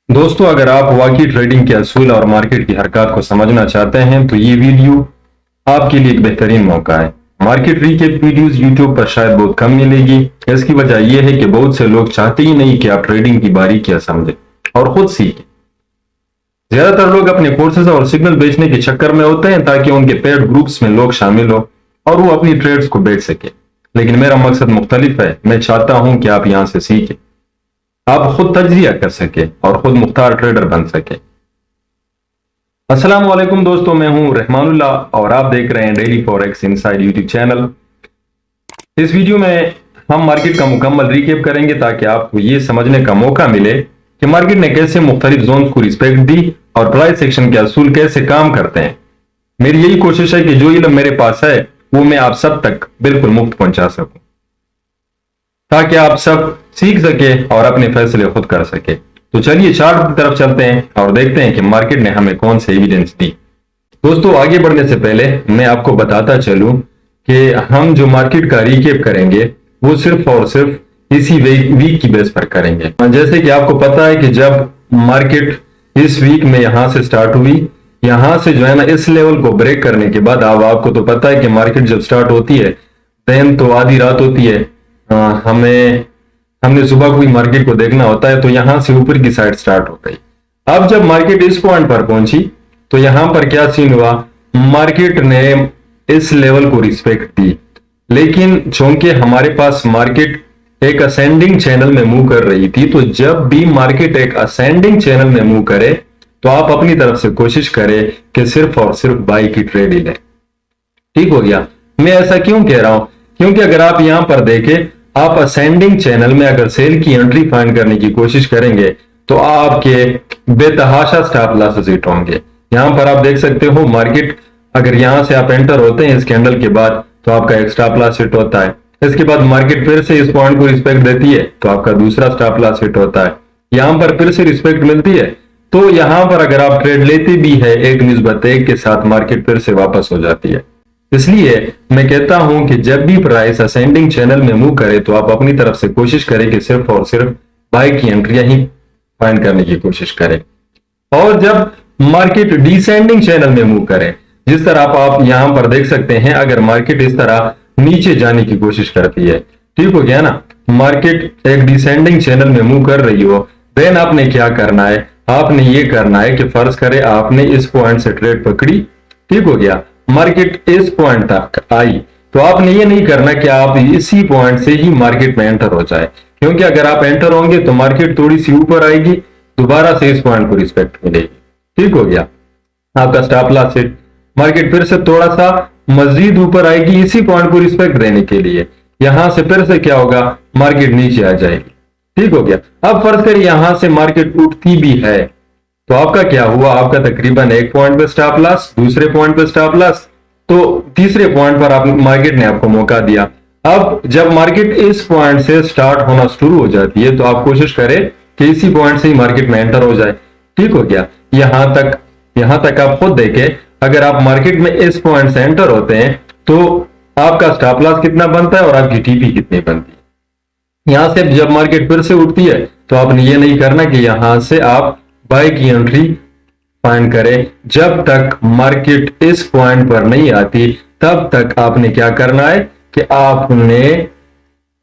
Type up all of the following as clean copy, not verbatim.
दोस्तों, अगर आप वाकई ट्रेडिंग के असूल और मार्केट की हरकत को समझना चाहते हैं तो ये वीडियो आपके लिए एक बेहतरीन मौका है। मार्केट रीकैप वीडियोस यूट्यूब पर शायद बहुत कम मिलेगी। इसकी वजह यह है कि बहुत से लोग चाहते ही नहीं कि आप ट्रेडिंग की बारीकियां समझें और खुद सीखें। ज्यादातर लोग अपने कोर्सेज और सिग्नल बेचने के चक्कर में होते हैं ताकि उनके पेड ग्रुप्स में लोग शामिल हो और वो अपनी ट्रेड्स को बेच सके। लेकिन मेरा मकसद मुख्तलिफ है। मैं चाहता हूं कि आप यहां से सीखें, आप खुद तज्जिया कर सके और खुद मुख्तार ट्रेडर बन सके। अस्सलाम वालेकुम दोस्तों, मैं हूं रहमानुल्लाह और आप देख रहे हैं daily forex inside YouTube channel. इस वीडियो में हम मार्केट का मुकम्मल रिकेप करेंगे ताकि आपको ये समझने का मौका मिले कि मार्केट ने कैसे मुख्तलिफ जोन को रिस्पेक्ट दी और प्राइस एक्शन के असूल कैसे काम करते हैं। मेरी यही कोशिश है कि जो इल्म मेरे पास है वो मैं आप सब तक बिल्कुल मुफ्त पहुंचा सकूं ताकि आप सब सीख सके और अपने फैसले खुद कर सके। तो चलिए चार्ट की तरफ चलते हैं और देखते हैं कि मार्केट ने हमें कौन से एविडेंस दी। दोस्तों, आगे बढ़ने से पहले मैं आपको बताता चलूं कि हम जो मार्केट का रिकेप करेंगे वो सिर्फ और सिर्फ इसी वीक की बेस पर करेंगे। जैसे कि आपको पता है कि जब मार्केट इस वीक में यहां से स्टार्ट हुई, यहां से जो है ना इस लेवल को ब्रेक करने के बाद अब आपको तो पता है कि मार्केट जब स्टार्ट होती है देन तो आधी रात होती है। हमने सुबह कोई मार्केट को देखना होता है तो यहां से ऊपर की साइड स्टार्ट हो गई। अब जब मार्केट इस पॉइंट पर पहुंची तो यहां पर क्या सीन हुआ, मार्केट ने इस लेवल को रिस्पेक्ट दी। लेकिन चूंकि हमारे पास मार्केट एक असेंडिंग चैनल में मूव कर रही थी, तो जब भी मार्केट एक असेंडिंग चैनल में मूव करे तो आप अपनी तरफ से कोशिश करें कि सिर्फ और सिर्फ बाई की ट्रेड ही लें। ठीक हो गया। मैं ऐसा क्यों कह रहा हूं, क्योंकि अगर आप यहां पर देखें, आप असेंडिंग चैनल में अगर सेल की एंट्री फाइंड करने की कोशिश करेंगे तो आपके बेतहाशा स्टॉप लॉसेस हिट होंगे। यहां पर आप देख सकते हो मार्केट अगर यहां से आप एंटर होते हैं इस कैंडल के बाद तो आपका एक स्टॉप लॉस हिट होता है। इसके बाद मार्केट फिर से इस पॉइंट को रिस्पेक्ट देती है तो आपका दूसरा स्टॉप लॉस हिट होता है। यहां पर फिर से रिस्पेक्ट मिलती है तो यहां पर अगर आप ट्रेड लेते भी है 1:1 के साथ मार्केट फिर से वापस हो जाती है। इसलिए मैं कहता हूं कि जब भी प्राइस असेंडिंग चैनल में मूव करे तो आप अपनी तरफ से कोशिश करें कि सिर्फ और सिर्फ बाय की एंट्रियां ही फाइंड करने की कोशिश करें। और जब मार्केट डिसेंडिंग चैनल में मूव करे, जिस तरह आप यहां पर देख सकते हैं, अगर मार्केट इस तरह नीचे जाने की कोशिश करती है, ठीक हो गया ना, मार्केट एक डिसेंडिंग चैनल में मूव कर रही हो, देन आपने क्या करना है, आपने ये करना है कि फर्ज करें आपने इस पॉइंट से ट्रेड पकड़ी, ठीक हो गया, मार्केट इस पॉइंट तक आई तो आपने ये नहीं करना कि आप इसी पॉइंट से ही मार्केट में एंटर हो जाए, क्योंकि अगर आप एंटर होंगे तो मार्केट थोड़ी सी ऊपर आएगी, दोबारा से इस पॉइंट को रिस्पेक्ट मिलेगी। ठीक हो गया, आपका स्टॉप लॉस हिट, मार्केट फिर से थोड़ा सा मजीद ऊपर आएगी इसी पॉइंट को रिस्पेक्ट देने के लिए, यहां से फिर से क्या होगा, मार्केट नीचे आ जाएगी। ठीक हो गया। अब फर्ज करिए यहां से मार्केट उठती भी है तो आपका क्या हुआ, आपका तकरीबन एक पॉइंट पे स्टॉप लॉस, दूसरे पॉइंट पे स्टॉप लॉस, तो तीसरे पॉइंट पर आप मार्केट ने आपको मौका दिया। अब जब मार्केट इस पॉइंट से स्टार्ट होना शुरू हो जाती है तो आप कोशिश करें कि इसी पॉइंट से ही मार्केट में एंटर हो जाए। ठीक हो गया। यहां तक आप खुद देखें, अगर आप मार्केट में इस पॉइंट से एंटर होते हैं तो आपका स्टॉप लॉस कितना बनता है और आपकी टीपी कितनी बनती है। यहां से जब मार्केट फिर से उठती है तो आपने ये नहीं करना कि यहां से आप बाय की एंट्री फाइंड करें, जब तक मार्केट इस पॉइंट पर नहीं आती तब तक आपने क्या करना है कि आपने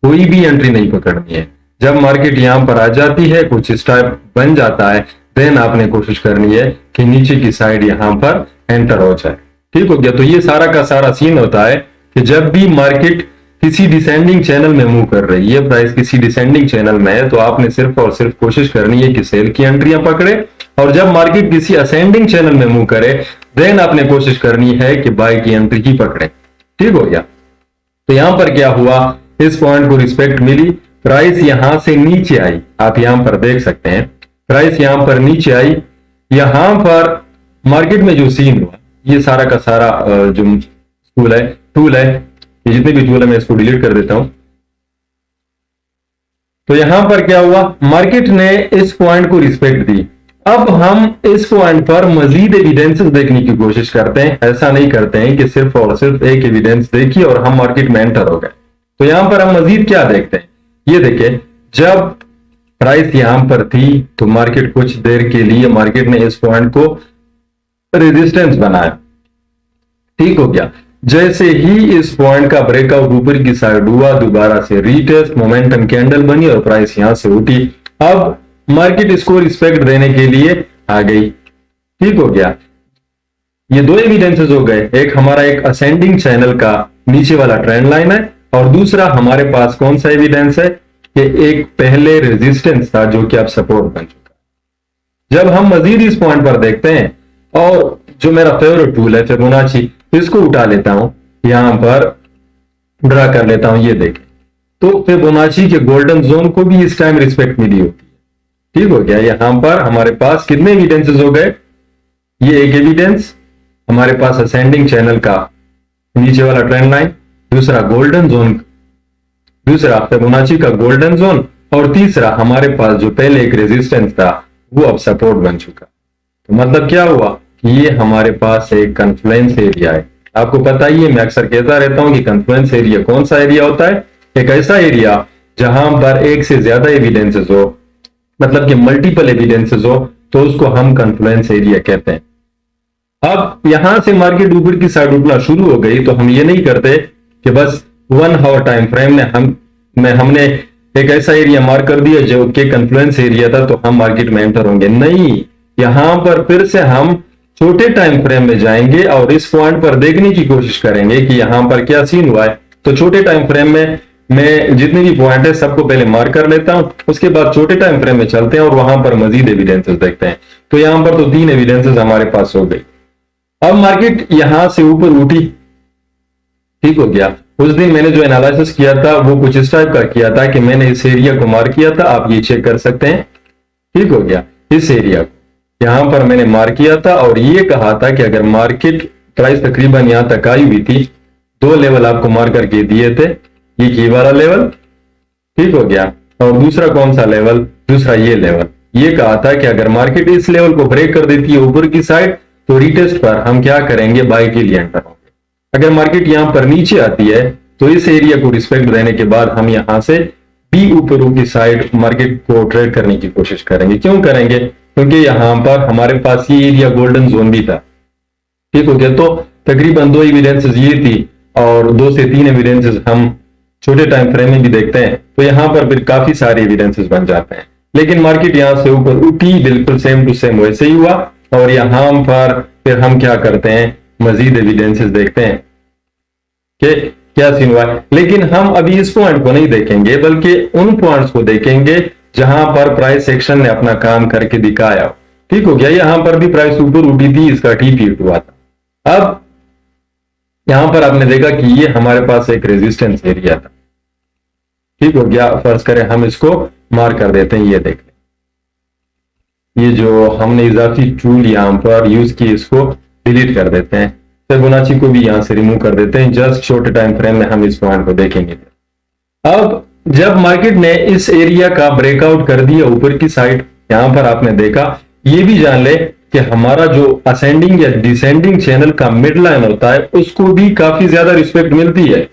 कोई भी एंट्री नहीं पकड़नी है। जब मार्केट यहां पर आ जाती है, कुछ इस टाइप बन जाता है, देन आपने कोशिश करनी है कि नीचे की साइड यहां पर एंटर हो जाए। ठीक हो गया। तो ये सारा का सारा सीन होता है कि जब भी मार्केट किसी डिसेंडिंग चैनल में मूव कर रही है, प्राइस किसी डिसेंडिंग चैनल में है, तो आपने सिर्फ और सिर्फ कोशिश करनी है कि सेल की एंट्रियां पकड़े, और जब मार्केट किसी असेंडिंग चैनल में मूव करे देन आपने कोशिश करनी है कि बाय की एंट्री ही पकड़े। ठीक हो गया। तो यहां पर क्या हुआ, इस पॉइंट को रिस्पेक्ट मिली, प्राइस यहां से नीचे आई, आप यहां पर देख सकते हैं प्राइस यहां पर नीचे आई। यहां पर मार्केट में जो सीन हुआ, ये सारा का सारा जो टूल है, ये जितने भी टूल है मैं इसको डिलीट कर देता हूं। तो यहां पर क्या हुआ, मार्केट ने इस पॉइंट को रिस्पेक्ट दी। अब हम इस पॉइंट पर मजीद एविडेंसेस देखने की कोशिश करते हैं, ऐसा नहीं करते हैं कि सिर्फ और सिर्फ एक एविडेंस देखिए और हम मार्केट में एंटर हो गए। तो यहां पर हम मजीद क्या देखते हैं, ये देखें, जब प्राइस यहां पर थी तो मार्केट कुछ देर के लिए मार्केट ने इस पॉइंट को रेजिस्टेंस बनाया, ठीक हो गया। जैसे ही इस पॉइंट का ब्रेकआउट ऊपर की साइड हुआ, दोबारा से रीटेस्ट मोमेंटम कैंडल बनी और प्राइस यहां से उठी। अब मार्केट इसको रिस्पेक्ट देने के लिए आ गई, ठीक हो गया। ये दो एविडेंसेस हो गए, एक हमारा एक असेंडिंग चैनल का नीचे वाला ट्रेंड लाइन है और दूसरा हमारे पास कौन सा एविडेंस है कि एक पहले रेजिस्टेंस था जो कि अब सपोर्ट बन चुका। जब हम मजीद इस पॉइंट पर देखते हैं और जो मेरा फेवरेट टूल है फिबोनाची, इसको उठा लेता हूं, यहां पर ड्रा कर लेता हूं, ये देखें तो फिबोनाची के गोल्डन जोन को भी इस टाइम रिस्पेक्ट मिली होती है, ठीक हो गया। यहां पर हमारे पास कितने एविडेंसेस हो गए, ये एक एविडेंस हमारे पास असेंडिंग चैनल का नीचे वाला ट्रेंड लाइन, दूसरा गोल्डन जोन, दूसरा फिबोनाची का गोल्डन जोन और तीसरा हमारे पास जो पहले एक रेजिस्टेंस था वो अब सपोर्ट बन चुका। तो मतलब क्या हुआ कि ये हमारे पास एक कन्फ्लुएंस एरिया है। आपको पता ही है, मैं अक्सर कहता रहता हूं कि कन्फ्लुएंस एरिया कौन सा एरिया होता है, एक ऐसा एरिया जहां पर एक से ज्यादा एविडेंसेस हो, मतलब कि मल्टीपल एविडेंसेस हो, तो उसको हम कन्फ्लुएंस एरिया कहते हैं। अब यहां से मार्केट ऊपर की साइड उठना शुरू हो गई तो हम ये नहीं करते कि बस 1 आवर टाइम फ्रेम में हमने एक ऐसा एरिया मार्क कर दिया जो कि कन्फ्लुएंस एरिया था तो हम मार्केट में एंटर होंगे, नहीं। यहां पर फिर से हम छोटे टाइम फ्रेम में जाएंगे और इस पॉइंट पर देखने की कोशिश करेंगे कि यहां पर क्या सीन हुआ है। तो छोटे टाइम फ्रेम में मैं जितने भी पॉइंट है सबको पहले मार्क कर लेता हूं, उसके बाद छोटे टाइम फ्रेम में चलते हैं और वहां पर मजीद एविडेंसेस देखते हैं। तो यहां पर तो 3 एविडेंसेस हमारे पास हो गई। अब मार्केट यहां से ऊपर उठी, ठीक हो गया। उस दिन मैंने जो एनालिसिस किया था वो कुछ इस टाइप का किया था कि मैंने इस एरिया को मार्क किया था, आप ये चेक कर सकते हैं, ठीक हो गया। इस एरिया को यहां पर मैंने मार्क किया था और ये कहा था कि अगर मार्केट प्राइस तकरीबन यहां तक आई हुई थी, 2 लेवल आपको मार्क करके दिए थे, ये की वाला लेवल, ठीक हो गया, और दूसरा कौन सा लेवल, दूसरा ये लेवल। ये कहा था कि अगर मार्केट इस लेवल को ब्रेक कर देती है ऊपर की साइड तो रीटेस्ट पर हम क्या करेंगे, बाय के लिए एंटर होंगे। अगर मार्केट यहां पर नीचे आती है तो इस एरिया को रिस्पेक्ट देने के बाद हम यहां से भी ऊपर की साइड मार्केट को ट्रेड करने की कोशिश करेंगे। क्यों करेंगे, क्योंकि यहां पर हमारे पास ये एरिया गोल्डन जोन भी था, ठीक हो गया। तो तकरीबन 2 एविडेंसेस ये थी और 2 से 3 एविडेंसेस हम छोटे टाइम फ्रेम में भी देखते हैं, तो यहां पर फिर काफी सारे एविडेंसेस बन जाते हैं। लेकिन मार्केट यहां से ऊपर उठी, बिल्कुल सेम टू सेम वैसे ही हुआ और यहां पर फिर हम क्या करते हैं, मजीद एविडेंसेस देखते हैं कि क्या सीन हुआ है। लेकिन हम अभी इस पॉइंट को नहीं देखेंगे बल्कि उन पॉइंट्स को देखेंगे जहां पर प्राइस एक्शन ने अपना काम करके दिखाया, ठीक हो गया। यहां पर भी प्राइस ऊपर उठी थी, इसका टी पीट हुआ था। अब यहां पर आपने देखा कि ये हमारे पास एक रेजिस्टेंस एरिया था, ठीक हो गया। फर्ज करें हम इसको मार्क कर देते हैं, ये देख लें, ये जो हमने इजाफी टूल यहां पर यूज की इसको डिलीट कर देते हैं, फिबोनाची को भी यहां से रिमूव कर देते हैं। जस्ट शॉर्ट टाइम फ्रेम में हम इस पॉइंट को देखेंगे। अब जब मार्केट ने इस एरिया का ब्रेकआउट कर दिया ऊपर की साइड, यहां पर आपने देखा, ये भी जान ले कि हमारा जो असेंडिंग या डिसेंडिंग चैनल का मिड लाइन होता है उसको भी काफी ज्यादा रिस्पेक्ट मिलती है।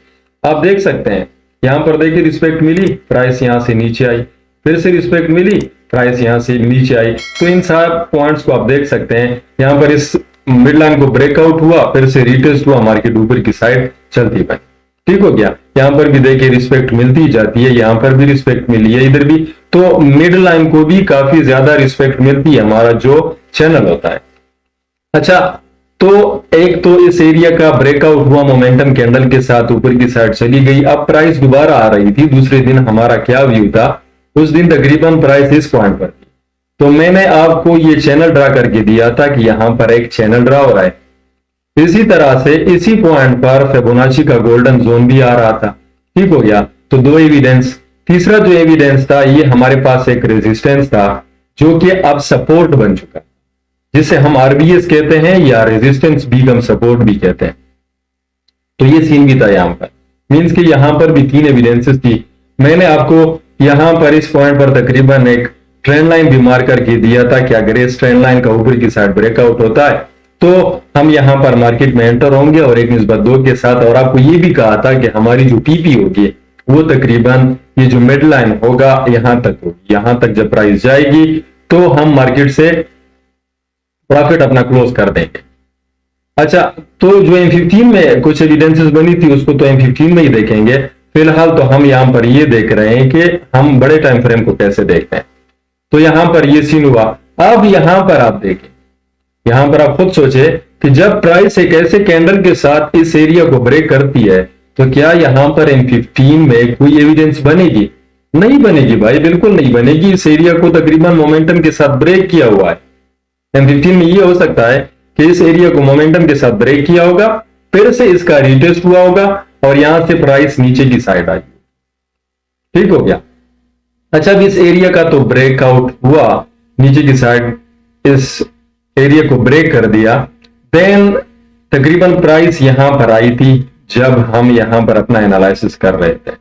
आप देख सकते हैं यहां पर देखिए रिस्पेक्ट मिली, प्राइस यहां से नीचे आई, फिर से रिस्पेक्ट मिली, प्राइस यहां से नीचे आई। तो इन सब पॉइंट्स को आप देख सकते हैं, यहां पर इस मिड लाइन को ब्रेकआउट हुआ, फिर से रिटेस्ट हुआ, मार्केट ऊपर की साइड चलती बनी, ठीक हो गया। यहां पर भी देखिए रिस्पेक्ट मिलती जाती है, यहां पर भी रिस्पेक्ट मिली है, इधर भी। तो मिड लाइन को भी काफी ज्यादा रिस्पेक्ट मिलती है, हमारा जो चैनल होता है। अच्छा, तो एक तो इस एरिया का ब्रेकआउट हुआ, मोमेंटम कैंडल के साथ ऊपर की साइड चली गई। अब प्राइस दोबारा आ रही थी। दूसरे दिन हमारा क्या व्यू था, उस दिन तकरीबन प्राइस इस पॉइंट पर थी, तो मैंने आपको ये चैनल ड्रा करके दिया था कि यहां पर एक चैनल ड्रा हो रहा है। इसी तरह से इसी पॉइंट पर फिबोनाची का गोल्डन जोन भी आ रहा था, ठीक हो गया। तो 2 एविडेंस। तीसरा जो एविडेंस था, ये हमारे पास एक रेजिस्टेंस था जो कि अब सपोर्ट बन चुका, जिसे हम आरबीएस कहते हैं या रेजिस्टेंस बिकम सपोर्ट भी कहते हैं। तो ये सीन भी था यहां पर, मींस कि यहां पर भी 3 एविडेंसेस थी। मैंने आपको यहां पर इस पॉइंट पर तकरीबन एक ट्रेंड लाइन भी मार्क करके दिया था कि अगर इस ट्रेंड लाइन का ऊपर की साइड ब्रेकआउट होता है तो हम यहां पर मार्केट में एंटर होंगे और 1:2 के साथ। और आपको ये भी कहा था कि हमारी जो पीपी होगी वो तकरीबन ये जो मिड लाइन होगा यहां तक होगी। यहां तक जब प्राइस जाएगी तो हम मार्केट से प्रॉफिट अपना क्लोज कर देंगे। अच्छा, तो जो M15 में कुछ एविडेंसेस बनी थी उसको तो M15 में ही देखेंगे। फिलहाल तो हम यहां पर ये देख रहे हैं कि हम बड़े टाइम फ्रेम को कैसे देखते हैं। तो यहां पर ये सीन हुआ। अब यहां पर आप देखें, यहां पर आप खुद सोचे कि जब प्राइस एक ऐसे कैंडल के साथ इस एरिया को ब्रेक करती है तो क्या यहां पर M15 में कोई एविडेंस बनेगी? नहीं बनेगी भाई, बिल्कुल नहीं बनेगी। इस एरिया को तकरीबन मोमेंटम के साथ ब्रेक किया हुआ है। M15 में ये हो सकता है कि इस एरिया को मोमेंटम के साथ ब्रेक किया होगा, फिर से इसका रीटेस्ट हुआ होगा और यहां से प्राइस नीचे की साइड आई। ठीक हो गया। अच्छा, अब इस एरिया का तो ब्रेकआउट हुआ नीचे की साइड, इस एरिया को ब्रेक कर दिया। देन तकरीबन प्राइस यहां पर आई थी जब हम यहां पर अपना एनालिसिस कर रहे थे।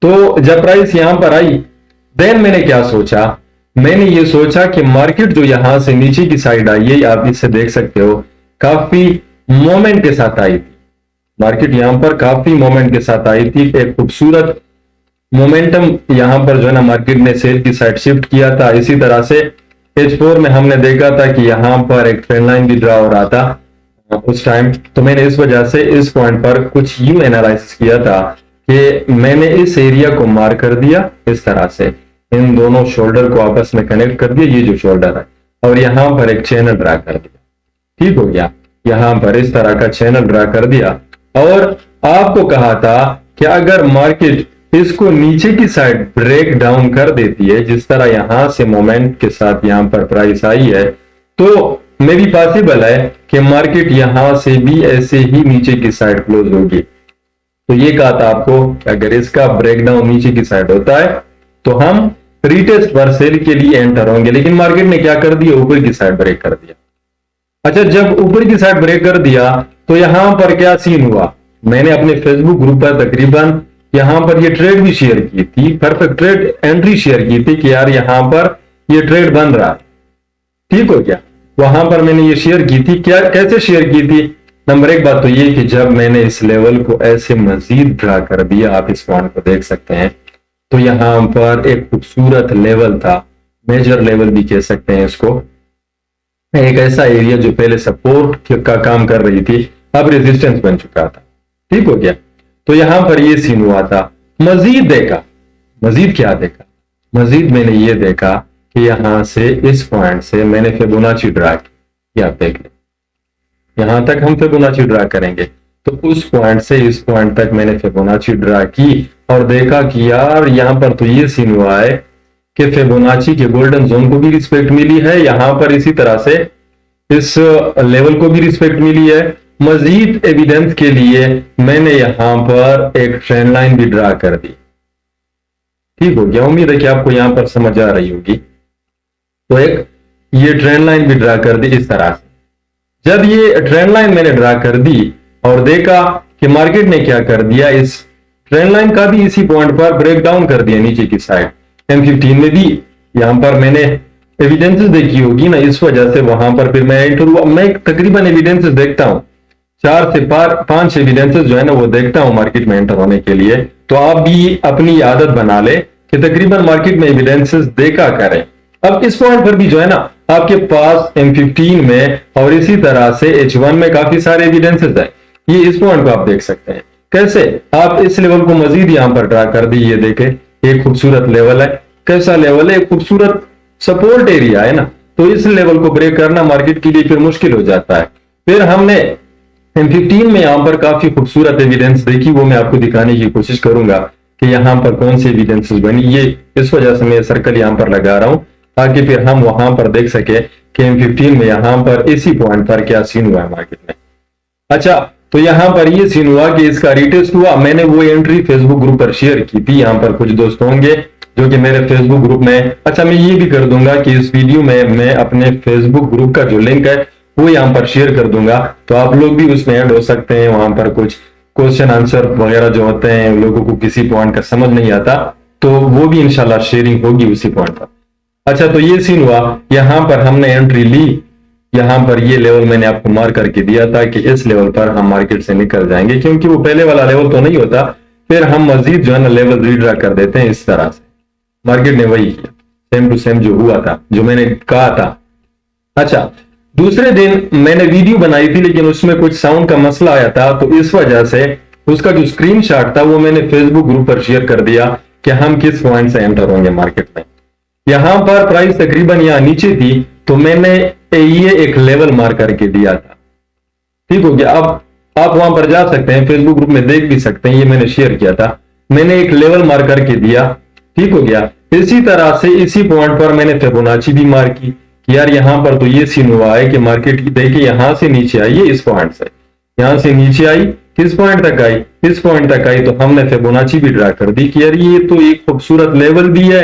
तो जब प्राइस यहां पर आई, देन मैंने क्या सोचा, मैंने ये सोचा कि मार्केट जो यहां से नीचे की साइड आई है, आप इससे देख सकते हो काफी मोमेंट के साथ आई थी। मार्केट यहां पर काफी मोमेंट के साथ आई थी, एक खूबसूरत मोमेंटम यहां पर जो है ना मार्केट ने सेल की साइड शिफ्ट किया था। इसी तरह से H4 में हमने देखा था कि यहां पर एक ट्रेंड लाइन भी ड्रा हो रहा था उस टाइम। तो मैंने इस वजह से इस पॉइंट पर कुछ यूं एनालिसिस किया था कि मैंने इस एरिया को मार्क कर दिया इस तरह से, इन दोनों शोल्डर को आपस में कनेक्ट कर दिया, ये जो शोल्डर है, और यहां पर एक चैनल ड्रा कर दिया। ठीक हो गया। यहां पर इस तरह का चैनल ड्रा कर दिया और आपको कहा था कि अगर मार्केट इसको नीचे की साइड ब्रेक डाउन कर देती है, जिस तरह यहां से मोमेंट के साथ यहां पर प्राइस आई है, तो मे भी पॉसिबल है कि मार्केट यहां से भी ऐसे ही नीचे की साइड क्लोज होगी। तो ये कहा था आपको कि अगर इसका ब्रेकडाउन नीचे की साइड होता है तो हम रीटेस्ट पर सेल के लिए एंटर होंगे। लेकिन मार्केट ने क्या कर दिया, ऊपर की साइड ब्रेक कर दिया। अच्छा, जब ऊपर की साइड ब्रेक कर दिया तो यहां पर क्या सीन हुआ, मैंने अपने फेसबुक ग्रुप पर तकरीबन यहां पर ये ट्रेड भी शेयर की थी, परफेक्ट ट्रेड एंट्री शेयर की थी कि यार यहां पर ये ट्रेड बन रहा है। ठीक हो गया। वहां पर मैंने ये शेयर की थी। क्या, कैसे शेयर की थी? नंबर एक बात तो ये कि जब मैंने इस लेवल को ऐसे मजीद ड्रा कर दिया, आप इस पॉइंट को देख सकते हैं, तो यहां पर एक खूबसूरत लेवल था, मेजर लेवल भी कह सकते हैं इसको, एक ऐसा एरिया जो पहले सपोर्ट का काम कर रही थी अब रेजिस्टेंस बन चुका था। ठीक हो गया। तो यहां पर ये सीन हुआ था। मजीद देखा, मजीद क्या देखा, मजीद मैंने ये देखा कि यहां से इस पॉइंट से मैंने फिबोनाची ड्रा की। आप देख लें, यहां तक हम फिबोनाची ड्रा करेंगे तो उस पॉइंट से इस पॉइंट तक मैंने फिबोनाची ड्रा की और देखा कि यार यहां पर तो ये सीन हुआ है कि फिबोनाची के गोल्डन जोन को भी रिस्पेक्ट मिली है, यहां पर इसी तरह से इस लेवल को भी रिस्पेक्ट मिली है। मजीद एविडेंस के लिए मैंने यहां पर एक ट्रेंड लाइन भी ड्रा कर दी। ठीक हो गया। उम्मीद है कि आपको यहां पर समझ आ रही होगी। तो एक ये ट्रेंड लाइन भी ड्रा कर दी इस तरह से। जब ये ट्रेंड लाइन मैंने ड्रा कर दी और देखा कि मार्केट ने क्या कर दिया, इस ट्रेंड लाइन का भी इसी पॉइंट पर ब्रेक डाउन कर दिया नीचे की साइड। M15 में भी यहां पर मैंने एविडेंसेस देखी होगी ना, इस वजह से वहां पर फिर मैं एंटर हुआ। मैं तकरीबन एविडेंसेस देखता हूं, 4 से 5 एविडेंसेस जो है ना वो देखता हूं मार्केट में एंटर होने के लिए। तो आप भी अपनी आदत बना ले कि तकरीबन मार्केट में एविडेंसेस देखा करें। अब इस पॉइंट पर भी जो है ना आपके पास M15 में और इसी तरह से H1 में काफी सारे एविडेंसेस है। ये इस पॉइंट को आप देख सकते हैं। कैसे आप इस लेवल को मजीद यहां पर ड्रा कर दी। ये देखें, एक खूबसूरत लेवल है। कैसा लेवल है? एक खूबसूरत सपोर्ट एरिया है ना। तो इस लेवल को ब्रेक करना मार्केट के लिए फिर मुश्किल हो जाता है। फिर हमने M15 में यहां पर काफी खूबसूरत एविडेंस देखी, वो मैं आपको दिखाने की कोशिश करूंगा कि यहां पर कौन सी एविडेंसेस बनी। ये इस वजह से मैं सर्कल यहां पर लगा रहा हूं ताकि फिर हम वहां पर देख सके कि M15 में यहां पर इसी पॉइंट पर क्या सीन हुआ है मार्केट में। अच्छा, तो यहां पर ये सीन हुआ कि इसका रिटेस्ट हुआ। मैंने वो एंट्री फेसबुक ग्रुप पर शेयर की थी। यहां पर कुछ दोस्त होंगे जो कि मेरे फेसबुक ग्रुप में, अच्छा मैं ये भी कर दूंगा कि इस वीडियो में मैं अपने फेसबुक ग्रुप का जो लिंक है वो यहां पर शेयर कर दूंगा, तो आप लोग भी उसमें ऐड हो सकते हैं। वहां पर कुछ क्वेश्चन आंसर वगैरह जो होते हैं, लोगों को किसी पॉइंट का समझ नहीं आता तो वो भी इंशाल्लाह शेयरिंग होगी उसी पॉइंट पर। अच्छा, तो ये सीन हुआ। यहां पर हमने एंट्री ली। यहां पर ये लेवल मैंने आपको मार्क करके दिया था कि इस लेवल पर हम मार्केट से निकल जाएंगे, क्योंकि वो पहले वाला लेवल तो नहीं होता, फिर हम मजीद जो है ना लेवल रीड्रा कर देते हैं इस तरह से। मार्केट ने वही किया, सेम टू सेम जो हुआ था, जो मैंने कहा था। अच्छा, दूसरे दिन मैंने वीडियो बनाई थी लेकिन उसमें कुछ साउंड का मसला आया था, तो इस वजह से उसका जो स्क्रीनशॉट था वो मैंने फेसबुक ग्रुप पर शेयर कर दिया कि हम किस पॉइंट से एंटर होंगे मार्केट में। यहां पर प्राइस तकरीबन यहां नीचे थी, तो मैंने ये एक लेवल मार्क करके दिया था। ठीक हो गया। अब आप वहां पर जा सकते हैं, फेसबुक ग्रुप में देख भी सकते हैं, ये मैंने शेयर किया था। मैंने एक लेवल मार्क करके दिया, ठीक हो गया। इसी तरह से इसी पॉइंट पर मैंने फिबोनाची भी मार्क की कि यार यहां पर तो ये सीन हुआ है कि मार्केट देखिए यहां से नीचे आई है, इस पॉइंट से यहां से नीचे आई, किस पॉइंट तक आई, इस पॉइंट तक आई, तो हमने फिबोनाची भी ड्रा कर दी कि यार ये तो एक खूबसूरत लेवल भी है,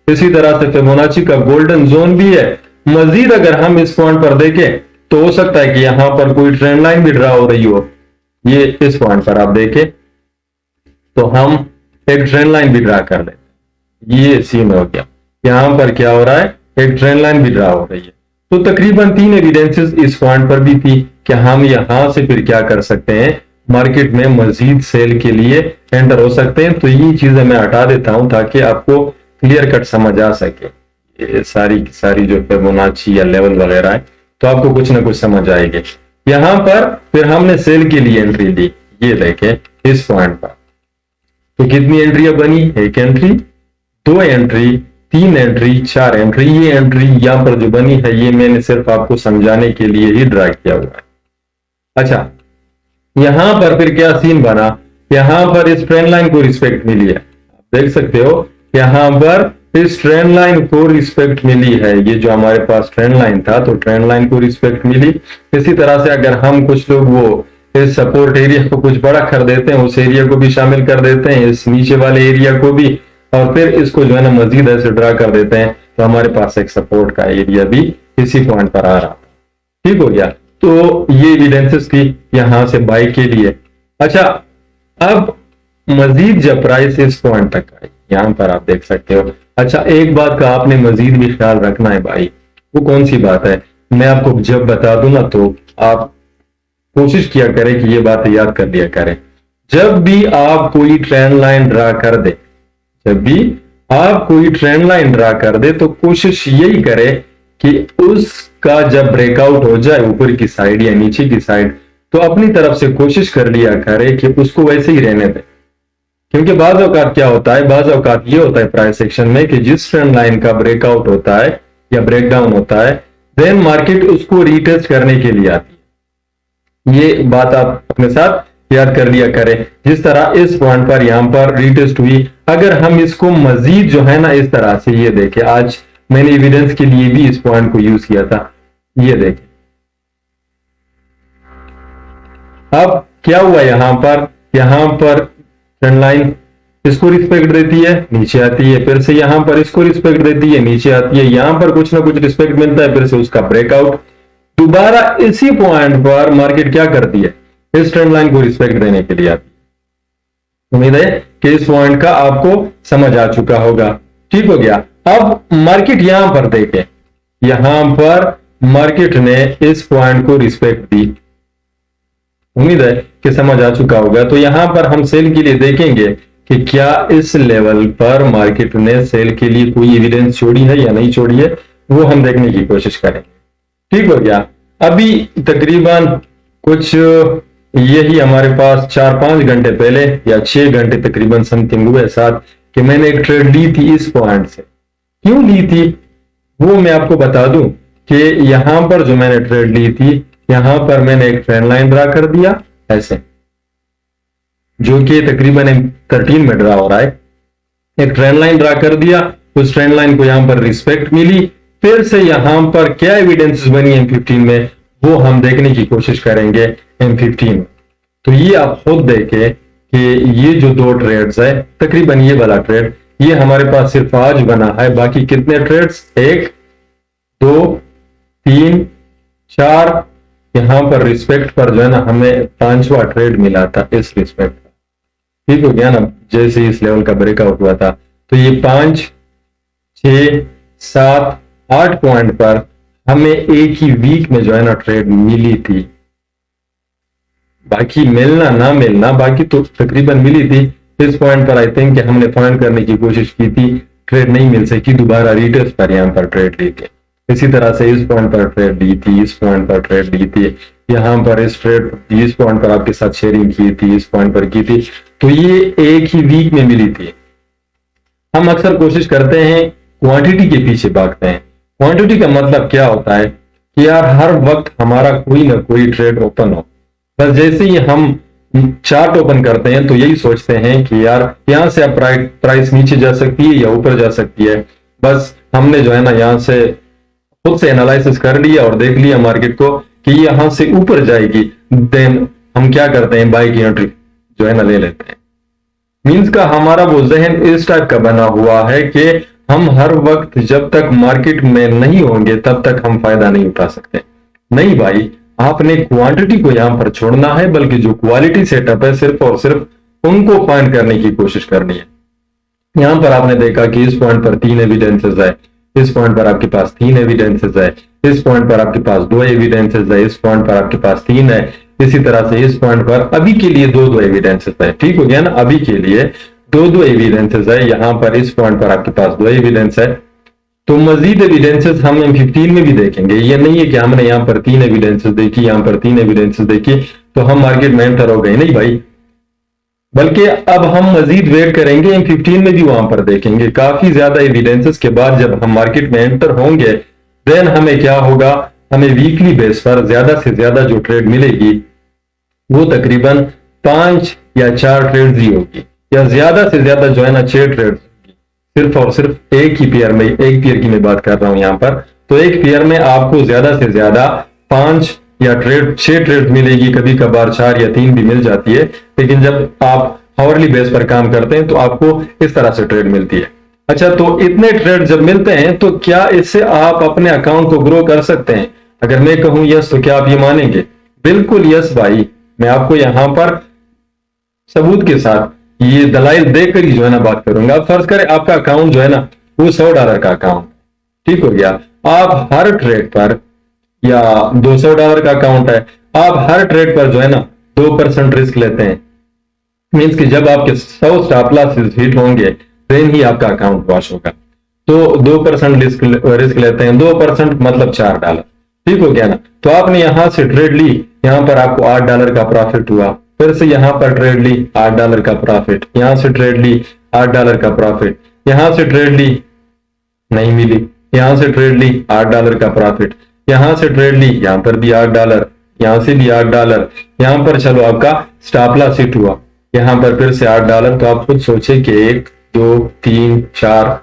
इसी तरह से फिबोनाची का गोल्डन जोन भी है। मजीद अगर हम इस पॉइंट पर देखें तो हो सकता है कि यहां पर कोई ट्रेंड लाइन भी ड्रा हो रही हो। ये इस पॉइंट पर आप देखें तो हम एक ट्रेंड लाइन भी ड्रा कर लेते, ये सीन हो गया। यहां पर क्या हो रहा है, एक ट्रेंड लाइन भी ड्रा हो रही है। तो तकरीबन 3 एविडेंसेस इस पॉइंट पर भी थी कि हम यहां से फिर क्या कर सकते हैं, मार्केट में मजीद सेल के लिए एंटर हो सकते हैं। तो ये चीजें मैं हटा देता हूं ताकि आपको क्लियर कट समझ आ सके। ये सारी की सारी जो फिबोनाची या लेवल वगैरह है, तो आपको कुछ ना कुछ समझ आएगी। यहां पर फिर हमने सेल के लिए एंट्री ली, ये देखें इस पॉइंट पर। तो कितनी एंट्रियां बनी, 1 एंट्री, 2 एंट्री, 3 एंट्री, 4 एंट्री। ये एंट्री यहां पर जो बनी है ये मैंने सिर्फ आपको समझाने के लिए ही ड्रा किया हुआ है। अच्छा, यहां पर फिर क्या सीन बना, यहां पर इस ट्रेंड लाइन को रिस्पेक्ट मिली है, आप देख सकते हो यहां पर इस ट्रेंड लाइन को रिस्पेक्ट मिली है। ये जो हमारे पास ट्रेंड लाइन था तो ट्रेंड लाइन को रिस्पेक्ट मिली। इसी तरह से अगर हम कुछ लोग वो इस सपोर्ट एरिया को कुछ बड़ा कर देते हैं, उस एरिया को भी शामिल कर देते हैं, इस नीचे वाले एरिया को भी, और फिर इसको जो है ना मजीद ऐसे ड्रा कर देते हैं, तो हमारे पास एक सपोर्ट का एरिया भी इसी पॉइंट पर आ रहा था। ठीक हो गया। तो ये एविडेंसेस थी यहां से बाई के लिए। अच्छा, अब मजीद जब प्राइस इस पॉइंट तक आई, यहां पर आप देख सकते हो। अच्छा, एक बात का आपने मजीद भी ख्याल रखना है भाई, वो कौन सी बात है, मैं आपको जब बता दूं ना तो आप कोशिश किया करें कि ये बात याद कर लिया करें। जब भी आप कोई ट्रेंड लाइन ड्रा कर दे, जब भी आप कोई ट्रेंड लाइन ड्रा कर दे, तो कोशिश यही करें कि उसका जब ब्रेकआउट हो जाए ऊपर की साइड या नीचे की साइड, तो अपनी तरफ से कोशिश कर लिया करें कि उसको वैसे ही रहने दें। क्योंकि बाज औकात क्या होता है, बाज औकात ये होता है प्राइस सेक्शन में कि जिस ट्रेंड लाइन का ब्रेकआउट होता है या ब्रेकडाउन होता है, देन मार्केट उसको रीटेस्ट करने के लिए आती है। ये बात आप अपने साथ याद कर लिया करें। जिस तरह इस पॉइंट पर यहां पर रीटेस्ट हुई, अगर हम इसको मजीद जो है ना इस तरह से, ये देखें, आज मैंने एविडेंस के लिए भी इस पॉइंट को यूज किया था, ये देखें अब क्या हुआ। यहां पर ट्रेंड लाइन इसको रिस्पेक्ट देती है, नीचे आती है, फिर से यहां पर इसको रिस्पेक्ट देती है, नीचे आती है, यहां पर कुछ ना कुछ रिस्पेक्ट मिलता है, फिर से उसका ब्रेकआउट। दोबारा इसी पॉइंट पर मार्केट क्या करती है, इस ट्रेंड लाइन को रिस्पेक्ट देने के लिए आती है। उम्मीद है कि इस पॉइंट का आपको समझ आ चुका होगा। ठीक हो गया। अब मार्केट यहां पर देखें, यहां पर मार्केट ने इस पॉइंट को रिस्पेक्ट दी। उम्मीद है कि समझ आ चुका होगा। तो यहां पर हम सेल के लिए देखेंगे कि क्या इस लेवल पर मार्केट ने सेल के लिए कोई एविडेंस छोड़ी है या नहीं छोड़ी है, वो हम देखने की कोशिश करेंगे। ठीक हो गया। अभी तकरीबन कुछ यही हमारे पास 4-5 घंटे पहले या 6 घंटे तकरीबन समथिंग हुए साथ कि मैंने एक ट्रेड ली थी इस पॉइंट से। क्यों ली थी वो मैं आपको बता दूं कि यहां पर जो मैंने ट्रेड ली थी, यहां पर मैंने एक ट्रेंड लाइन ड्रा कर दिया ऐसे, जो कि तकरीबन M13 में ड्रा हो रहा है। एक ट्रेंड लाइन ड्रा कर दिया, उस ट्रेंड लाइन को यहां पर रिस्पेक्ट मिली, फिर से यहां पर क्या एविडेंसेस बनी M15 में वो हम देखने की कोशिश करेंगे M15 में। तो ये आप खुद देखें कि ये जो 2 ट्रेड्स है, तकरीबन ये वाला ट्रेड, ये हमारे पास सिर्फ आज बना है। बाकी कितने ट्रेड्स, 1 2 3 4, यहां पर रिस्पेक्ट पर जो है ना हमें 5वां ट्रेड मिला था इस रिस्पेक्ट का। ठीक हो गया ना, जैसे इस लेवल का ब्रेकआउट हुआ था। तो ये 5 6 7 8 पॉइंट पर हमें एक ही वीक में जो है ना ट्रेड मिली थी। बाकी मिलना ना मिलना, बाकी तो तकरीबन मिली थी। इस पॉइंट पर आई थिंक कि हमने फाइंड करने की कोशिश की थी, ट्रेड नहीं मिल सकी, दोबारा रिटेस्ट पर यहाँ पर ट्रेड ली थी। इसी तरह से इस पॉइंट पर ट्रेड ली थी, इस पॉइंट पर ट्रेड ली थी, यहाँ पर इस पॉइंट पर आपके साथ शेयरिंग की थी, इस पॉइंट पर की थी। तो ये एक ही वीक में मिली थी। हम अक्सर कोशिश करते हैं क्वांटिटी के पीछे भागते हैं। क्वांटिटी का मतलब क्या होता है कि यार हर वक्त हमारा कोई ना कोई ट्रेड ओपन हो। बस जैसे ही हम चार्ट ओपन करते हैं तो यही सोचते हैं कि यार यहां से अब प्राइस नीचे जा सकती है या ऊपर जा सकती है। बस हमने जो है ना यहां से खुद से एनालिसिस कर लिया और देख लिया मार्केट को कि यहां से ऊपर जाएगी, देन हम क्या करते हैं, बाय की एंट्री जो है ना ले लेते हैं। मींस का हमारा वो जहन इस टाइप का बना हुआ है कि हम हर वक्त जब तक मार्केट में नहीं होंगे तब तक हम फायदा नहीं उठा सकते। नहीं भाई, आपने क्वांटिटी को यहां पर छोड़ना है, बल्कि जो क्वालिटी सेटअप है सिर्फ और सिर्फ उनको फाइंड करने की कोशिश करनी है। यहां पर आपने देखा कि इस पॉइंट पर 3 एविडेंसेस है, इस पॉइंट पर आपके पास 3 एविडेंसेस है, इस पॉइंट पर आपके पास 2 एविडेंसेस है, इस पॉइंट पर आपके पास 3 है, इसी तरह से इस पॉइंट पर अभी के लिए 2 एविडेंसेस है। ठीक हो गया ना, अभी के लिए 2 एविडेंसेस है। यहां पर इस पॉइंट पर आपके पास 2 एविडेंस है। तो मजीद एविडेंसेस हम M15 में भी देखेंगे। ये नहीं है कि हमने यहां पर 3 एविडेंसेस देखी, यहां पर 3 एविडेंसेस देखी तो हम मार्केट में एंटर हो गए, नहीं भाई, बल्कि अब हम मजीद वेट करेंगे, M15 में भी वहां पर देखेंगे। काफी ज्यादा एविडेंसेस के बाद जब हम मार्केट में एंटर होंगे देन हमें क्या होगा, हमें वीकली बेस पर ज्यादा से ज्यादा जो ट्रेड मिलेगी वो तकरीबन 5 या 4 ट्रेड ही होगी, या ज्यादा से ज्यादा जो है ना 6 ट्रेड होगी, सिर्फ और सिर्फ एक ही पेयर में। एक पेयर की मैं बात कर रहा हूं यहां पर, तो एक पेयर में आपको ज्यादा से ज्यादा 5 या 6 ट्रेड मिलेगी, कभी कभार 4 या 3 भी मिल जाती है। लेकिन जब आप हावरली बेस पर काम करते हैं तो आपको इस तरह से ट्रेड मिलती है। अच्छा, तो इतने ट्रेड जब मिलते हैं तो क्या इससे आप अपने अकाउंट को ग्रो कर सकते हैं? अगर मैं कहूं यस तो क्या आप ये मानेंगे? बिल्कुल यस भाई, मैं आपको यहां पर सबूत के साथ ये दलाइल देकर ही जो है ना बात करूंगा। फर्ज करें आपका अकाउंट जो है ना वो $100 का अकाउंट, ठीक हो गया। आप हर ट्रेड पर, या $200 का अकाउंट है, आप हर ट्रेड पर जो है ना 2% रिस्क लेते हैं। मीन्स कि जब आपके 100 स्टॉप लॉसेस हिट होंगे देन ही आपका अकाउंट वॉश होगा। तो 2% रिस्क लेते हैं, 2% मतलब $4, ठीक हो गया ना। तो आपने यहां से ट्रेड ली, यहां पर आपको $8 का प्रॉफिट हुआ, फिर से यहां पर ट्रेड ली, $8 का प्रॉफिट, यहां से ट्रेड ली, $8 का प्रॉफिट, यहां से ट्रेड ली, नहीं मिली, यहां से ट्रेड ली, $8 का प्रॉफिट, यहां से ट्रेड ली, यहां पर भी $8, यहां से भी $8, यहां पर चलो आपका स्टॉप लॉस हिट हुआ, यहां पर फिर से $8। तो आप खुद सोचे कि 1 2 3 4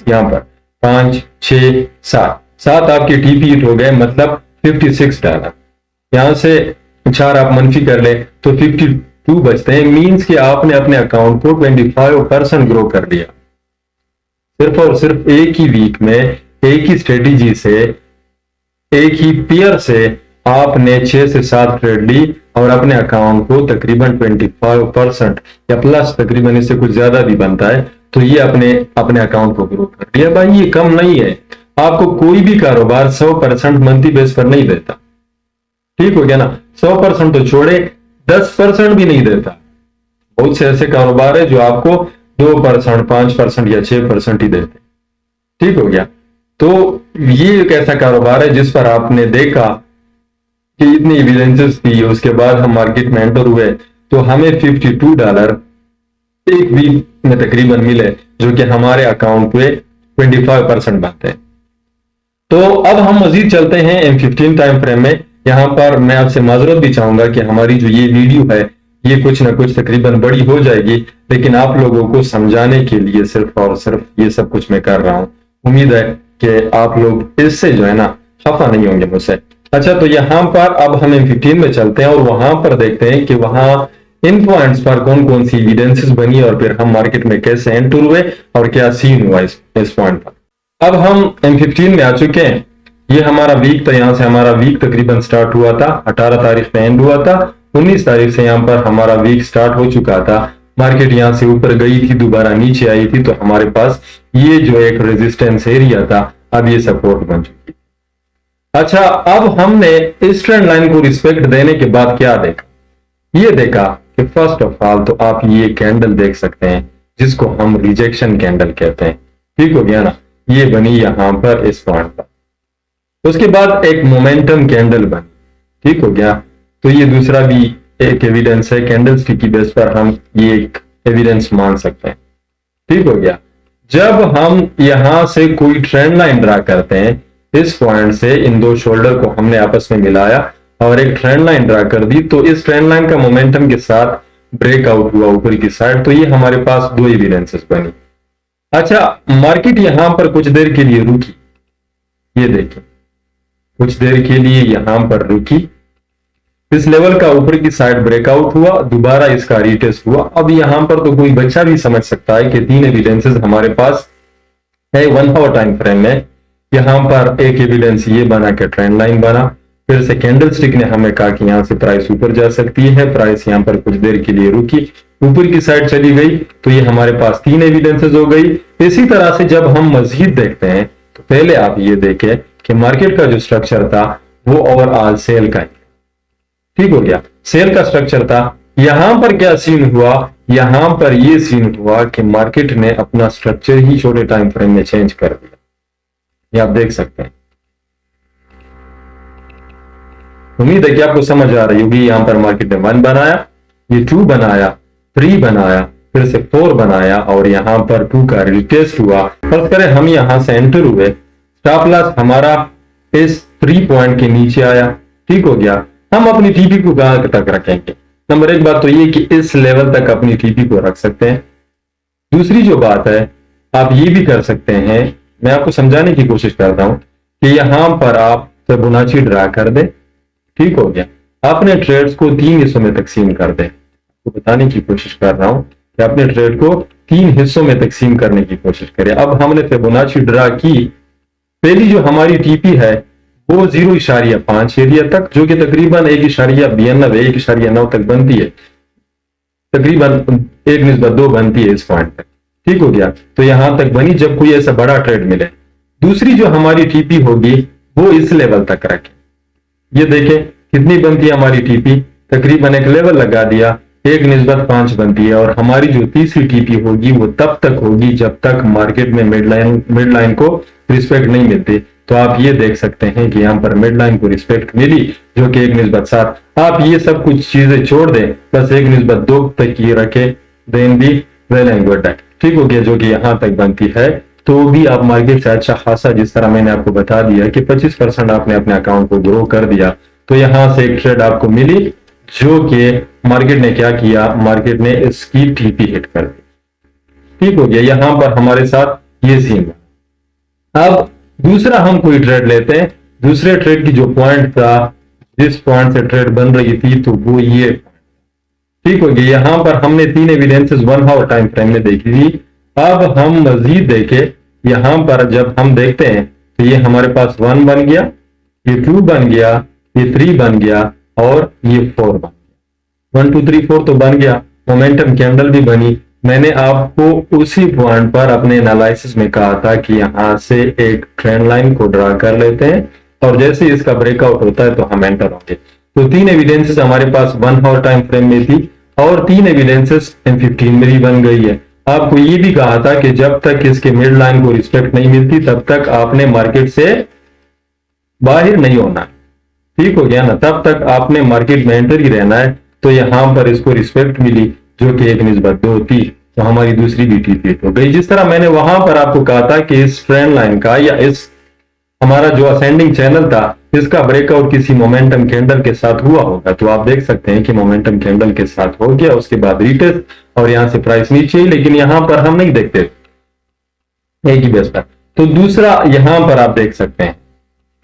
यहां पर 5 6 7 आपके टीपी हिट हो गए, मतलब $56। यहां से 4 आप मनफी कर ले तो 52 बचते हैं। मींस कि आपने अपने अकाउंट को 25% ग्रो कर लिया, सिर्फ और सिर्फ एक ही वीक में, एक ही स्ट्रेटेजी से, एक ही पेयर से आपने 6 से 7 ट्रेड ली और अपने अकाउंट को तकरीबन 25% या प्लस, तकरीबन इससे कुछ ज्यादा भी बनता है, तो ये अपने अकाउंट को ग्रो कर लिया। भाई ये कम नहीं है, आपको कोई भी कारोबार 100% मंथली बेस पर नहीं देता, ठीक हो गया ना। 100% तो छोड़े, 10% भी नहीं देता। बहुत से ऐसे कारोबार है जो आपको 2%, 5% या 6% ही देते, ठीक हो गया। तो ये एक ऐसा कारोबार है जिस पर आपने देखा कि इतनी एविडेंसेस थी, उसके बाद हम मार्केट में एंटर हुए तो हमें $52 एक वीक में तकरीबन मिले, जो कि हमारे अकाउंट पे 25% बनते हैं। तो अब हम मजीद चलते हैं M15 टाइम फ्रेम में। यहां पर मैं आपसे माजरत भी चाहूंगा कि हमारी जो ये वीडियो है ये कुछ ना कुछ तकरीबन बड़ी हो जाएगी, लेकिन आप लोगों को समझाने के लिए सिर्फ और सिर्फ ये सब कुछ मैं कर रहा हूं। उम्मीद है कि आप लोग इससे जो है ना खफा नहीं होंगे मुझसे। अच्छा, तो यहां पर अब हम M15 में चलते हैं और वहां पर देखते हैं कि वहां इन पॉइंट्स पर कौन कौन सी एविडेंसेस बनी और फिर हम मार्केट में कैसे एंटर हुए और क्या सीन हुआ इस पॉइंट पर। अब हम M15 में आ चुके हैं। ये हमारा वीक था, यहां से हमारा वीक तकरीबन स्टार्ट हुआ था, 18 तारीख में एंड हुआ था, 19 तारीख से यहां पर हमारा वीक स्टार्ट हो चुका था। मार्केट यहां से ऊपर गई थी, दोबारा नीचे आई थी, तो हमारे पास ये जो एक रेजिस्टेंस एरिया था अब ये सपोर्ट बन चुकी। अच्छा, अब हमने इस ट्रेंड लाइन को रिस्पेक्ट देने के बाद क्या देखा? ये देखा कि फर्स्ट ऑफ ऑल तो आप ये कैंडल देख सकते हैं जिसको हम रिजेक्शन कैंडल कहते हैं। ठीक हो गया ना, ये बनी यहां पर इस पॉइंट पर। उसके बाद एक मोमेंटम कैंडल बनी। ठीक हो गया, तो ये दूसरा भी एक एविडेंस है, कैंडलस्टिक की बेस पर हम ये एक एविडेंस मान सकते हैं। ठीक हो गया, जब हम यहां से कोई ट्रेंड लाइन ड्रा करते हैं, इस पॉइंट से इन दो शोल्डर को हमने आपस में मिलाया और एक ट्रेंड लाइन ड्रा कर दी, तो इस ट्रेंड लाइन का मोमेंटम के साथ ब्रेकआउट हुआ ऊपर की साइड, तो ये हमारे पास दो एविडेंसेस बनी। अच्छा, मार्केट यहां पर कुछ देर के लिए रुकी, ये देखिए कुछ देर के लिए यहां पर रुकी, इस लेवल का ऊपर की साइड ब्रेकआउट हुआ, दोबारा इसका रीटेस्ट हुआ। अब यहां पर तो कोई बच्चा भी समझ सकता है कि तीन एविडेंसेस हमारे पास है 1 आवर टाइम फ्रेम में। यहां पर एक एविडेंस ये बना कि ट्रेंड लाइन बना, फिर से कैंडलस्टिक ने हमें कहा कि यहां से प्राइस ऊपर जा सकती है, प्राइस यहां पर कुछ देर के लिए रुकी, ऊपर की साइड चली गई, तो ये हमारे पास तीन एविडेंसेस हो गई। इसी तरह से जब हम मजीद देखते हैं तो पहले आप ये देखें कि मार्केट का जो स्ट्रक्चर था वो ओवरऑल सेल का है। ठीक हो गया, सेल का स्ट्रक्चर था। यहां पर क्या सीन हुआ, यहां पर ये सीन हुआ कि मार्केट ने अपना स्ट्रक्चर ही छोटे टाइम फ्रेम में चेंज कर दिया, ये आप देख सकते हैं। उम्मीद है कि आपको समझ आ रही होगी। यहां पर मार्केट ने 1 बनाया, ये 2 बनाया, 3 बनाया, फिर से 4 बनाया और यहां पर 2 का रिटेस्ट हुआ। फर्ज करें हम यहां से एंटर हुए, स्टॉप लॉस हमारा इस 3 पॉइंट के नीचे आया। ठीक हो गया, हम अपनी टीपी को कहां तक रखेंगे? नंबर एक बात तो ये कि इस लेवल तक अपनी टीपी को रख सकते हैं। दूसरी जो बात है, आप ये भी कर सकते हैं, मैं आपको समझाने की कोशिश करता हूं कि यहां पर आप फिबोनाची ड्रा कर दे। ठीक हो गया, अपने ट्रेड्स को 3 हिस्सों में तकसीम कर दे। तो बताने की कोशिश कर रहा हूं कि अपने ट्रेड को 3 हिस्सों में तकसीम करने की कोशिश करें। अब हमने फिबोनाची ड्रा की, पहली जो हमारी टीपी है वो 0.5 एरिया तक, जो कि तकरीबन 1.92 1.9 तक बनती है, तकरीबन 1:2 बनती है इस पॉइंट तक। ठीक हो गया, तो यहां तक बनी जब कोई ऐसा बड़ा ट्रेड मिले। दूसरी जो हमारी टीपी होगी वो इस लेवल तक रखें। ये देखें कितनी बनती है हमारी टीपी, तकरीबन एक लेवल लगा दिया, 1:5 बनती है। और हमारी जो तीसरी टीपी होगी वो तब तक होगी जब तक मार्केट में मिड लाइन को रिस्पेक्ट नहीं मिलती। तो आप ये देख सकते हैं कि यहां पर मिड लाइन को रिस्पेक्ट मिली जो कि 1:7। आप ये सब कुछ चीजें छोड़ दें, बस 1:2 तक ये रखे, then be well and good. ठीक हो गया, जो कि यहां तक बनती है। तो भी आप मार्केट से अच्छा खासा, जिस तरह मैंने आपको बता दिया कि 25% आपने अपने अकाउंट को ग्रो कर दिया, तो यहां से एक ट्रेड आपको मिली जो कि मार्केट ने क्या किया, मार्केट ने इसकी टीपी हिट कर दी। ठीक हो गया, यहां पर हमारे साथ ये सीन। अब दूसरा हम कोई ट्रेड लेते हैं, दूसरे ट्रेड की जो पॉइंट था, जिस पॉइंट से ट्रेड बन रही थी, तो वो ये। ठीक हो गया, यहां पर हमने 3 एविडेंसेस 1 आवर टाइम फ्रेम में देखी थी। अब हम मजीद देखें, यहां पर जब हम देखते हैं तो ये हमारे पास 1 बन गया, ये 2 बन गया, ये 3 बन गया और ये 4 बन गया। 1 2 3 4 तो बन गया, मोमेंटम कैंडल भी बनी। मैंने आपको उसी पॉइंट पर अपने एनालिसिस में कहा था कि यहां से एक ट्रेंड लाइन को ड्रा कर लेते हैं और जैसे इसका ब्रेकआउट होता है तो हम एंटर होंगे। तो 3 एविडेंसेस हमारे पास 1 आवर टाइम फ्रेम में थी और 3 एविडेंसेस M15 में भी बन गई है। आपको ये भी कहा था कि जब तक इसके मिड लाइन को रिस्पेक्ट नहीं मिलती तब तक आपने मार्केट से बाहर नहीं होना। ठीक हो गया ना, तब तक आपने मार्केट में एंटर ही रहना है। तो यहां पर इसको रिस्पेक्ट मिली जो कि 1:2 थी, तो हमारी दूसरी भी टीपी हो गई। जिस तरह मैंने वहां पर आपको कहा था कि इस ट्रेंड लाइन का या इस हमारा जो असेंडिंग चैनल था, इसका ब्रेकआउट किसी मोमेंटम कैंडल के साथ हुआ होगा, तो आप देख सकते हैं कि मोमेंटम कैंडल के साथ हो गया, उसके बाद रिटेस्ट और यहां से प्राइस नीचे ही, लेकिन यहां पर हम नहीं देखते एक ही बेस पर। तो दूसरा यहां पर आप देख सकते हैं।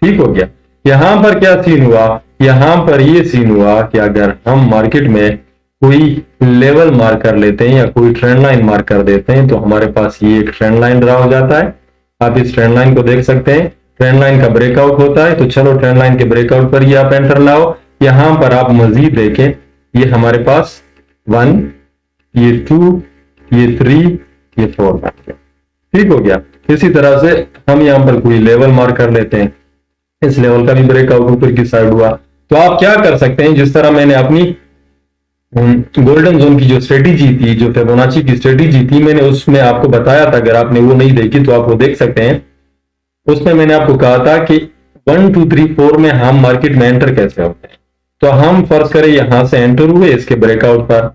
ठीक हो गया, यहां पर क्या सीन हुआ, यहां पर ये सीन हुआ कि अगर हम मार्केट में कोई लेवल मार्क कर लेते हैं या कोई ट्रेंड लाइन मार्क कर देते हैं तो हमारे पास ये एक ट्रेंड लाइन ड्रा हो जाता है। आप इस ट्रेंड लाइन को देख सकते हैं, ट्रेंड लाइन का ब्रेकआउट होता है। तो चलो ट्रेंड लाइन के ब्रेकआउट पर ही आप एंटर लाओ। यहां पर आप मजीद देखें, ये हमारे पास 1, ये 2, ये 3, ये 4 बन गया। ठीक हो गया, इसी तरह से हम यहां पर कोई लेवल मार्क कर लेते हैं, इस लेवल का भी ब्रेकआउट ऊपर की साइड हुआ। तो आप क्या कर सकते हैं, जिस तरह मैंने अपनी गोल्डन जोन की जो स्ट्रेटेजी थी, जो फिबोनाची की स्ट्रेटेजी थी, मैंने उसमें आपको बताया था, अगर आपने वो नहीं देखी तो आप वो देख सकते हैं। उसमें मैंने आपको कहा था कि 1 2 3 4 में हम मार्केट में एंटर कैसे होते हैं। तो हम फर्ज करें यहां से एंटर हुए इसके ब्रेकआउट पर,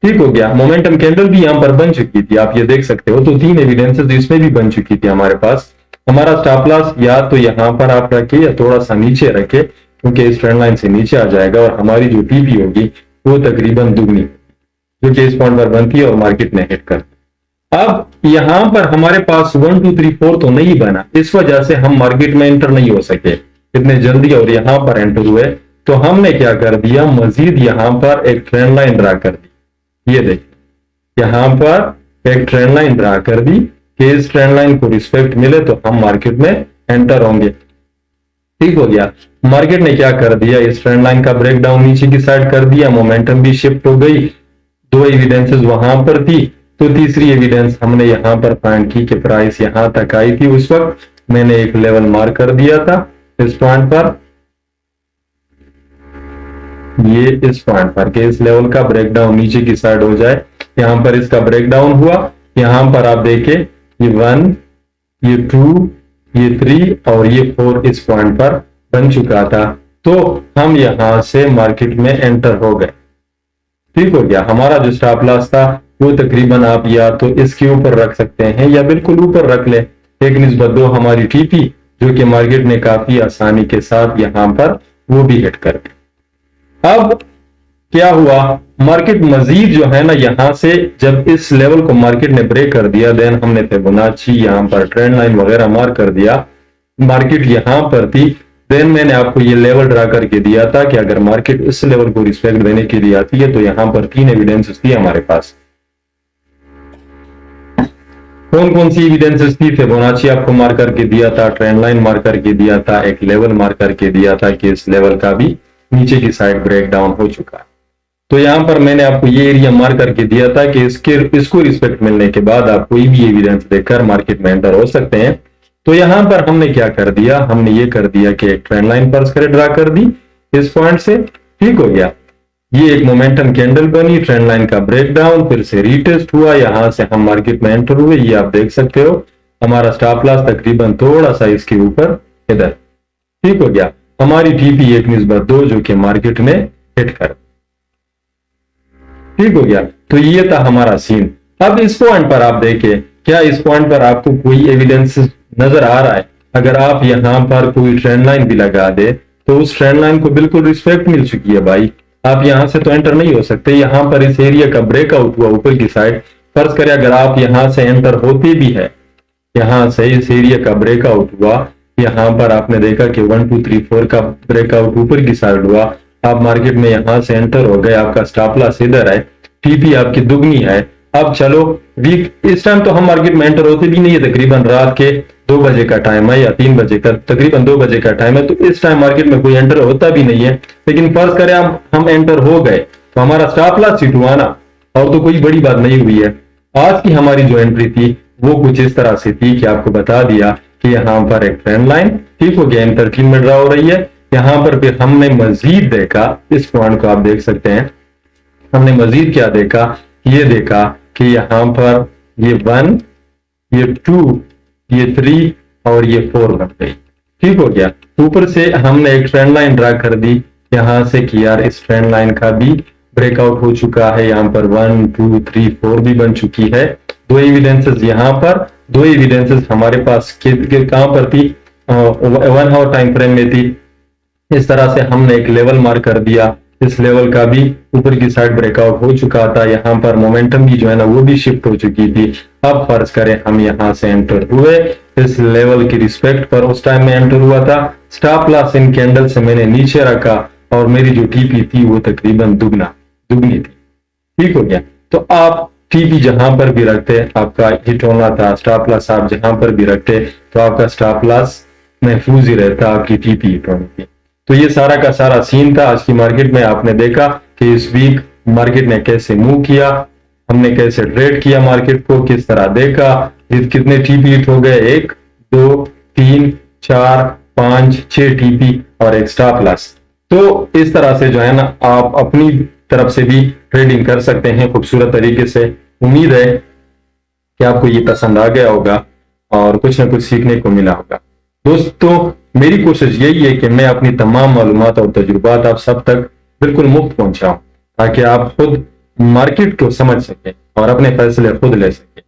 ठीक हो गया। मोमेंटम कैंडल भी यहां पर बन चुकी थी, आप ये देख सकते हो। तो 3 एविडेंसेस इसमें भी बन चुकी थी हमारे पास। हमारा स्टॉप लॉस या तो यहां पर आप रखिए या थोड़ा सा नीचे रखे, क्योंकि इस ट्रेंड लाइन से नीचे आ जाएगा और हमारी जो टीपी होगी वो तकरीबन दुगनी, जो कि इस पॉइंट पर बनती है और मार्केट में हिट करती है। अब यहां पर हमारे पास 1 2 3 4 तो नहीं बना, इस वजह से हम मार्केट में एंटर नहीं हो सके इतने जल्दी और यहां पर एंटर हुए। तो हमने क्या कर दिया, मजीद यहां पर एक ट्रेंड लाइन ड्रा कर दी। ये देखिए, यहां पर एक ट्रेंड लाइन ड्रा कर दी कि इस ट्रेंड लाइन को रिस्पेक्ट मिले तो हम मार्केट में एंटर होंगे, ठीक हो गया। मार्केट ने क्या कर दिया, इस ट्रेंड लाइन का ब्रेकडाउन नीचे की साइड कर दिया, मोमेंटम भी शिफ्ट हो गई। 2 एविडेंसेस वहां पर थी, तो तीसरी एविडेंस हमने यहां पर फाइंड की कि प्राइस यहां तक आई थी। उस वक्त मैंने एक लेवल मार्क कर दिया था इस पॉइंट पर, ये इस पॉइंट पर कि इस लेवल का ब्रेकडाउन नीचे की साइड हो जाए। यहां पर इसका ब्रेकडाउन हुआ, यहां पर आप देखें ये 1, ये 2, ये 3 और ये 4 इस पॉइंट पर बन चुका था। तो हम यहां से मार्केट में एंटर हो गए, ठीक हो गया। हमारा जो स्टॉप लॉस था वो तकरीबन आप या तो इसके ऊपर रख सकते हैं या बिल्कुल ऊपर रख ले, 1/2 हमारी टीपी, जो कि मार्केट ने काफी आसानी के साथ यहां पर वो भी हिट कर दी। अब क्या हुआ, मार्केट मजीद जो है ना, यहां से जब इस लेवल को मार्केट ने ब्रेक कर दिया, देन हमने फिबोनाची यहां पर ट्रेंड लाइन वगैरह मार्क कर दिया। मार्केट यहां पर थी, देन मैंने आपको ये लेवल ड्रा करके दिया था कि अगर मार्केट इस लेवल को रिस्पेक्ट देने के लिए आती है तो यहां पर 3 एविडेंसेस थी हमारे पास। कौन कौन सी एविडेंसेस थी, फिबोनाची आपको मार्क करके दिया था, ट्रेंड लाइन मार्क करके दिया था, एक लेवल मार्क करके दिया था कि इस लेवल का भी नीचे की साइड ब्रेक डाउन हो चुका है। तो यहां पर मैंने आपको ये एरिया मार्क करके दिया था कि इसको रिस्पेक्ट मिलने के बाद आप कोई भी एविडेंस देखकर मार्केट में एंटर हो सकते हैं। तो यहां पर हमने क्या कर दिया, हमने ये कर दिया कि एक ट्रेंड लाइन पर ड्रा कर दी इस पॉइंट से, ठीक हो गया। ये एक मोमेंटम कैंडल बनी, ट्रेंड लाइन का ब्रेकडाउन, फिर से रीटेस्ट हुआ, यहां से हम मार्केट में एंटर हुए। ये आप देख सकते हो, हमारा स्टॉप लॉस तकरीबन थोड़ा सा इसके ऊपर इधर, ठीक हो गया। हमारी टीपी 1/2 जो कि मार्केट ने हिट कर, ठीक हो गया। तो ये था हमारा सीन। अब इस पॉइंट पर आप देखें, क्या इस पॉइंट पर आपको कोई एविडेंस नजर आ रहा है? अगर आप यहां पर कोई ट्रेंड लाइन भी लगा दे तो उस ट्रेंड लाइन को बिल्कुल रिस्पेक्ट मिल चुकी है भाई, आप यहां से तो एंटर नहीं हो सकते। यहां पर इस एरिया का ब्रेकआउट हुआ ऊपर की साइड, फर्ज करें अगर आप यहां से एंटर होते भी है, यहां से इस एरिया का ब्रेकआउट हुआ, यहां पर आपने देखा कि 1 2 3 4 का ब्रेकआउट ऊपर की साइड हुआ, आप मार्केट में यहां से एंटर हो गए, आपका स्टॉप लॉस इधर है, टीपी आपकी दुगनी है। अब चलो वीक, इस टाइम तो हम मार्केट में एंटर होते भी नहीं है, तकरीबन रात के 2 बजे का टाइम है या 3 बजे का, तकरीबन 2 बजे का टाइम है, तो इस टाइम मार्केट में कोई एंटर होता भी नहीं है। लेकिन फर्ज करें हम एंटर हो गए तो हमारा स्टॉप लॉस हिट हुआ ना, और तो कोई बड़ी बात नहीं हुई है। आज की हमारी जो एंट्री थी वो कुछ इस तरह से थी कि आपको बता दिया कि यहाँ पर एक ट्रेंड लाइन, ठीक हो गया, M13 में ड्रा हो रही है। यहां पर फिर हमने मजीद देखा, इस पॉइंट को आप देख सकते हैं, हमने मजीद क्या देखा, ये देखा कि यहां पर ये 1, ये 2, ये 3 और ये 4 बन गई, ठीक हो गया। ऊपर से हमने एक ट्रेंड लाइन ड्रा कर दी यहां से कि यार इस ट्रेंड लाइन का भी ब्रेकआउट हो चुका है, यहां पर 1 2 3 4 भी बन चुकी है। 2 एविडेंसेस यहां पर, 2 एविडेंसेस हमारे पास कहां पर थी, 1 आवर टाइम फ्रेम में थी। इस तरह से हमने एक लेवल मार्क कर दिया, इस लेवल का भी ऊपर की साइड ब्रेकआउट हो चुका था, यहां पर मोमेंटम भी जो है ना वो भी शिफ्ट हो चुकी थी। अब फर्ज करें हम यहां से एंटर हुए इस लेवल की रिस्पेक्ट पर, उस टाइम में एंटर हुआ था, स्टॉप लॉस इन कैंडल से मैंने नीचे रखा और मेरी जो टीपी थी वो तकरीबन दुगनी थी, ठीक हो गया। तो आप टीपी जहां पर भी रखते आपका हिट होना था, स्टॉप लॉस आप जहां पर भी रखते तो आपका स्टॉप लॉस महफूज ही रहता, आपकी टीपी हिट होनी थी। तो ये सारा का सारा सीन था आज की मार्केट में। आपने देखा कि इस वीक मार्केट ने कैसे मूव किया, हमने कैसे ट्रेड किया मार्केट को, किस तरह देखा, कितने टीपी हिट हो गए, 1 2 3 4 5 6 टीपी और एक स्टॉप लॉस। तो इस तरह से जो है ना आप अपनी तरफ से भी ट्रेडिंग कर सकते हैं खूबसूरत तरीके से। उम्मीद है कि आपको ये पसंद आ गया होगा और कुछ ना कुछ सीखने को मिला होगा। दोस्तों, मेरी कोशिश यही है कि मैं अपनी तमाम मालूमात और तजुर्बात आप सब तक बिल्कुल मुफ्त पहुंचाऊं, ताकि आप खुद मार्केट को समझ सकें और अपने फैसले खुद ले सकें।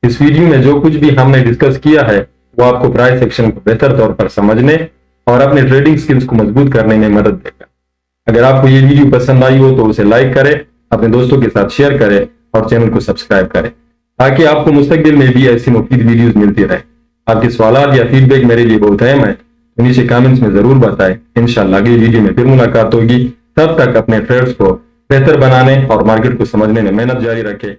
इस वीडियो में जो कुछ भी हमने डिस्कस किया है वो आपको प्राइस एक्शन को बेहतर तौर पर समझने और अपने ट्रेडिंग स्किल्स को मजबूत करने में मदद देगा। अगर आपको ये वीडियो पसंद आई हो तो उसे लाइक करें, अपने दोस्तों के साथ शेयर करें और चैनल को सब्सक्राइब करें, ताकि आपको मुस्तकबिल में भी ऐसी मुफीद वीडियोस मिलती रहे। आपके सवाल या फीडबैक मेरे लिए बहुत अहम है, तो नीचे कमेंट्स में जरूर बताएं। इंशाल्लाह अगली वीडियो में फिर मुलाकात होगी। तब तक अपने ट्रेड्स को बेहतर बनाने और मार्केट को समझने में मेहनत जारी रखें।